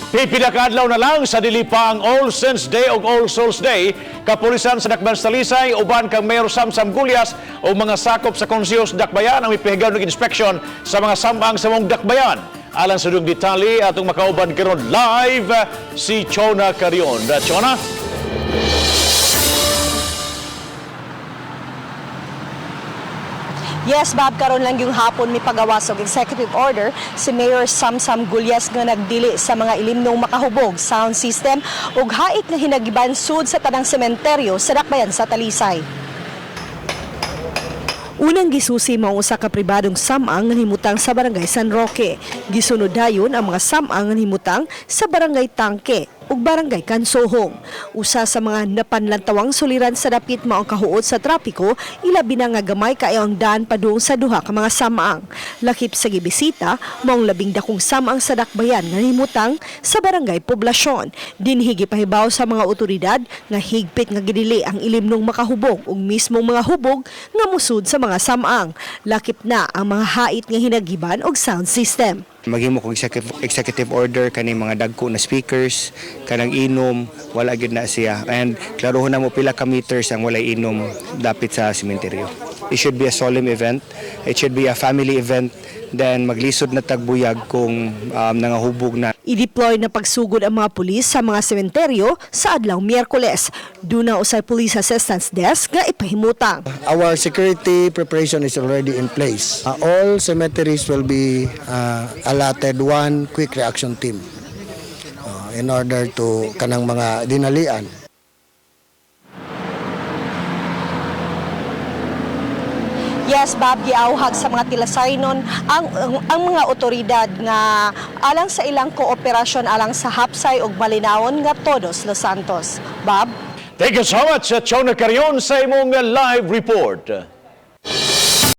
Pipila ka adlaw na lang sa dili pa ang All Saints Day o All Souls Day, kapulisan sa Dakbayan sa Talisay uban kang Mayor Sam Gulyas o mga sakop sa Konseho sa Dakbayan ang ipihigaw ng inspeksyon sa mga samang sa mong Dakbayan. Alang sa dung detalye atong makauban karon live si Chona Carion. Chona? Yes, Bob, karon lang yung hapon may pagawas og executive order si Mayor Sam Gulyas nga nagdili sa mga ilimnong makahubog sound system ug hait nga hinagiban sud sa tanang sementeryo sa Dakbayan sa Talisay. Unang gisusi mao usa ka pribadong samang nga himutang sa Barangay San Roque. Gisunod dayon ang mga samang nga himutang sa Barangay Tangke ug Barangay Kansohong. Usa sa mga napanlantawang suliran sa dapit mao ang kahuot sa trapiko, ilabi na nga gamay kaayo ang daan padung sa duha ka mga samaang. Lakip sa gibisita, maong labing dakong samaang sa Dakbayan nga himutang sa Barangay Poblasyon. Dinhi gipahibaw sa mga otoridad nga higpit nga gidili ang ilimnong makahubog ug mismong mga hubog nga musud sa mga samaang. Lakip na ang mga hait nga hinagiban og sound system. Maghimo kong executive order kaning mga dagko na speakers, kanang inom, wala gyud na siya. And klarohon na mo pila ka meters ang walay inom dapit sa sementeryo. It should be a solemn event. It should be a family event. Then maglisod na tagbuyag kung nangahubog na. I-deploy na pagsugod ang mga pulis sa mga sementeryo sa adlaw Miyerkules. Duna usay Police Assistance Desk nga ipahimutang. Our security preparation is already in place. All cemeteries will be allotted one quick reaction team in order to kanang mga dinalian. Yes, Bob, giauhag sa mga tilasaynon ang mga otoridad nga alang sa ilang kooperasyon alang sa hapsay ug malinawon nga Todos Los Santos. Bob? Thank you so much, Chona Carion, sa imong live report.